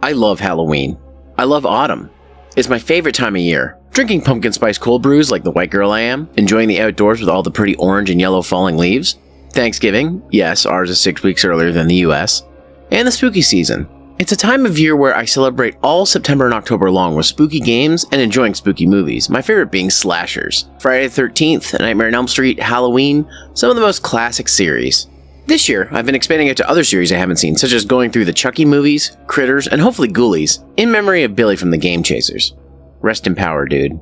I love Halloween. I love autumn. It's my favorite time of year. Drinking pumpkin spice cold brews like the white girl I am, enjoying the outdoors with all the pretty orange and yellow falling leaves. Thanksgiving, yes, ours is 6 weeks earlier than the US. And the spooky season. It's a time of year where I celebrate all September and October long with spooky games and enjoying spooky movies, my favorite being slashers. Friday the 13th, Nightmare on Elm Street, Halloween, some of the most classic series. This year, I've been expanding it to other series I haven't seen, such as going through the Chucky movies, Critters, and hopefully Ghoulies, in memory of Billy from the Game Chasers. Rest in power, dude.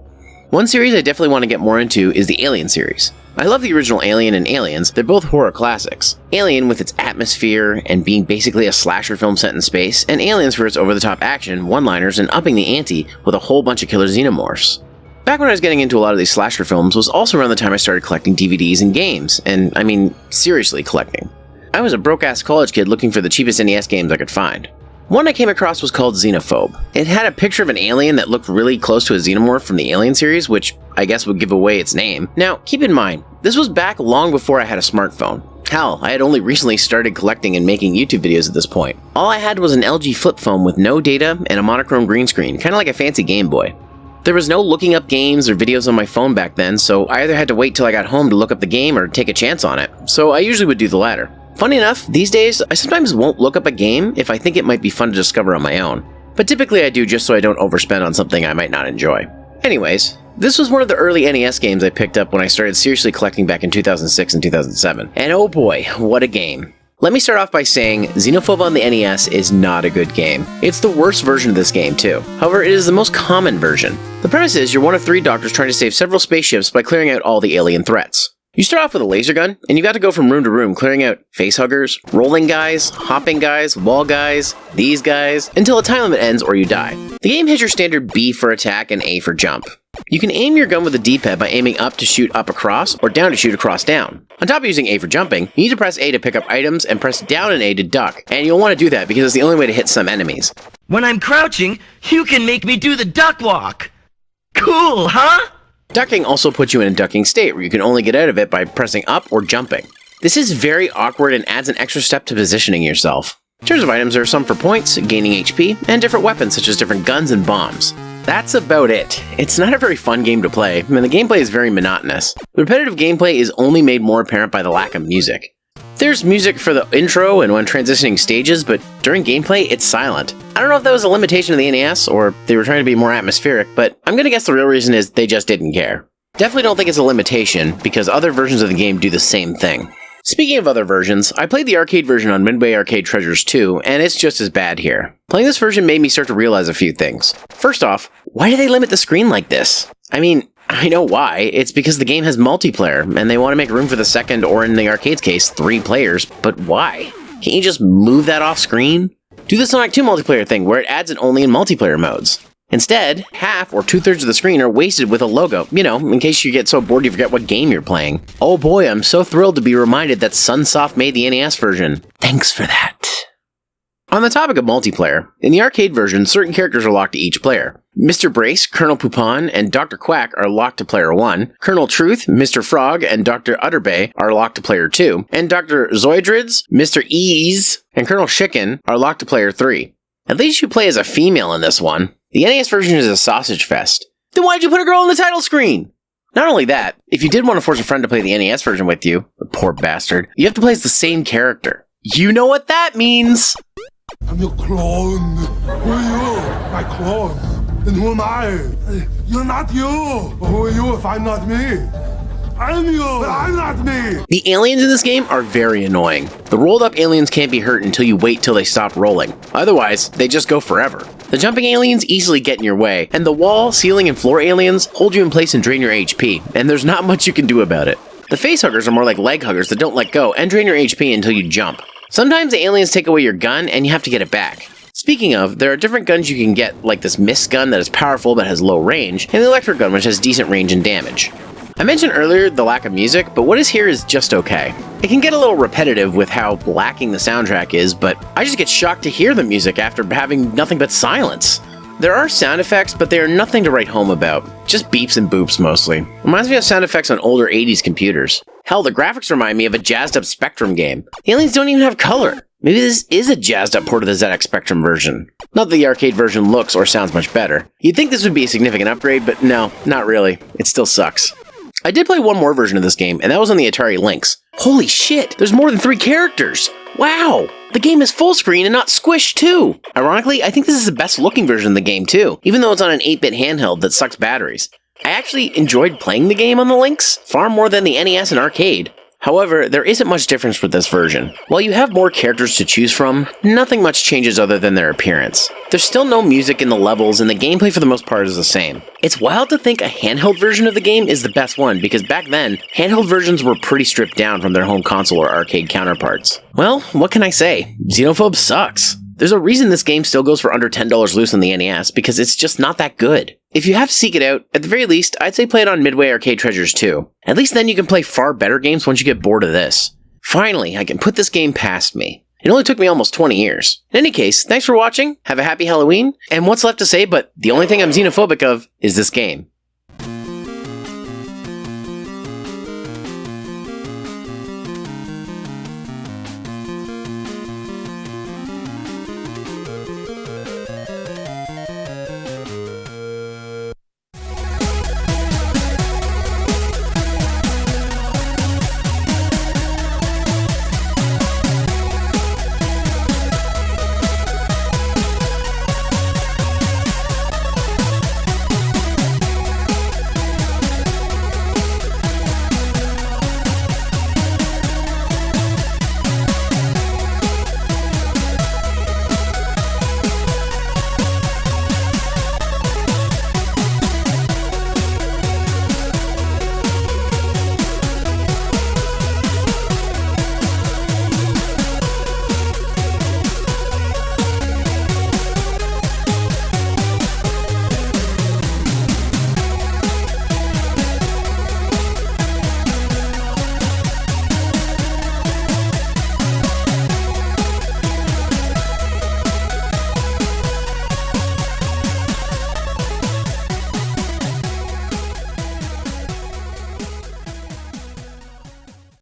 One series I definitely want to get more into is the Alien series. I love the original Alien and Aliens, they're both horror classics. Alien with its atmosphere and being basically a slasher film set in space, and Aliens for its over-the-top action, one-liners, and upping the ante with a whole bunch of killer xenomorphs. Back when I was getting into a lot of these slasher films was also around the time I started collecting DVDs and games, and I mean, seriously collecting. I was a broke-ass college kid looking for the cheapest NES games I could find. One I came across was called Xenophobe. It had a picture of an alien that looked really close to a xenomorph from the Alien series, which I guess would give away its name. Now, keep in mind, this was back long before I had a smartphone. Hell, I had only recently started collecting and making YouTube videos at this point. All I had was an LG flip phone with no data and a monochrome green screen, kinda like a fancy Game Boy. There was no looking up games or videos on my phone back then, so I either had to wait till I got home to look up the game or take a chance on it, so I usually would do the latter. Funny enough, these days, I sometimes won't look up a game if I think it might be fun to discover on my own, but typically I do just so I don't overspend on something I might not enjoy. Anyways, this was one of the early NES games I picked up when I started seriously collecting back in 2006 and 2007, and oh boy, what a game. Let me start off by saying, Xenophobe on the NES is not a good game. It's the worst version of this game too. However, it is the most common version. The premise is you're one of 3 doctors trying to save several spaceships by clearing out all the alien threats. You start off with a laser gun, and you got to go from room to room clearing out facehuggers, rolling guys, hopping guys, wall guys, these guys, until a time limit ends or you die. The game has your standard B for attack and A for jump. You can aim your gun with the D-pad by aiming up to shoot up across, or down to shoot across down. On top of using A for jumping, you need to press A to pick up items and press down and A to duck, and you'll want to do that because it's the only way to hit some enemies. When I'm crouching, you can make me do the duck walk! Cool, huh? Ducking also puts you in a ducking state where you can only get out of it by pressing up or jumping. This is very awkward and adds an extra step to positioning yourself. In terms of items, there are some for points, gaining HP, and different weapons such as different guns and bombs. That's about it. It's not a very fun game to play, and the gameplay is very monotonous. The repetitive gameplay is only made more apparent by the lack of music. There's music for the intro and when transitioning stages, but during gameplay, it's silent. I don't know if that was a limitation of the NES, or they were trying to be more atmospheric, but I'm gonna guess the real reason is they just didn't care. Definitely don't think it's a limitation, because other versions of the game do the same thing. Speaking of other versions, I played the arcade version on Midway Arcade Treasures 2, and it's just as bad here. Playing this version made me start to realize a few things. First off, why do they limit the screen like this? I mean, I know why. It's because the game has multiplayer, and they want to make room for the second, or in the arcade's case, 3 players, but why? Can't you just move that off screen? Do the Sonic 2 multiplayer thing, where it adds it only in multiplayer modes. Instead, half or 2/3 of the screen are wasted with a logo, you know, in case you get so bored you forget what game you're playing. Oh boy, I'm so thrilled to be reminded that Sunsoft made the NES version. Thanks for that. On the topic of multiplayer, in the arcade version, certain characters are locked to each player. Mr. Brace, Colonel Poupon, and Dr. Quack are locked to player 1, Colonel Truth, Mr. Frog, and Dr. Utterbay are locked to player 2, and Dr. Zoidrids, Mr. Ease, and Colonel Chicken are locked to player 3. At least you play as a female in this one. The NES version is a sausage fest. Then why'd you put a girl on the title screen? Not only that, if you did want to force a friend to play the NES version with you, the poor bastard, you have to play as the same character. You know what that means! I'm your clone. Who are you? My clone. Then who am I? You're not you. Who are you if I'm not me? I'm you, but I'm not me. The aliens in this game are very annoying. The rolled up aliens can't be hurt until you wait till they stop rolling. Otherwise, they just go forever. The jumping aliens easily get in your way, and the wall, ceiling, and floor aliens hold you in place and drain your HP, and there's not much you can do about it. The facehuggers are more like leg huggers that don't let go and drain your HP until you jump. Sometimes the aliens take away your gun and you have to get it back. Speaking of, there are different guns you can get, like this mist gun that is powerful but has low range, and the electric gun which has decent range and damage. I mentioned earlier the lack of music, but what is here is just okay. It can get a little repetitive with how lacking the soundtrack is, but I just get shocked to hear the music after having nothing but silence. There are sound effects, but they are nothing to write home about. Just beeps and boops mostly. Reminds me of sound effects on older 80s computers. Hell, the graphics remind me of a jazzed up Spectrum game. The aliens don't even have color. Maybe this is a jazzed up port of the ZX Spectrum version. Not that the arcade version looks or sounds much better. You'd think this would be a significant upgrade, but no, not really. It still sucks. I did play one more version of this game, and that was on the Atari Lynx. Holy shit, there's more than 3 characters! Wow! The game is full screen and not squished too! Ironically, I think this is the best looking version of the game too, even though it's on an 8-bit handheld that sucks batteries. I actually enjoyed playing the game on the Lynx, far more than the NES and arcade. However, there isn't much difference with this version. While you have more characters to choose from, nothing much changes other than their appearance. There's still no music in the levels, and the gameplay for the most part is the same. It's wild to think a handheld version of the game is the best one, because back then, handheld versions were pretty stripped down from their home console or arcade counterparts. Well, what can I say? Xenophobe sucks. There's a reason this game still goes for under $10 loose on the NES, because it's just not that good. If you have to seek it out, at the very least, I'd say play it on Midway Arcade Treasures too. At least then you can play far better games once you get bored of this. Finally, I can put this game past me. It only took me almost 20 years. In any case, thanks for watching, have a happy Halloween, and what's left to say but the only thing I'm xenophobic of is this game.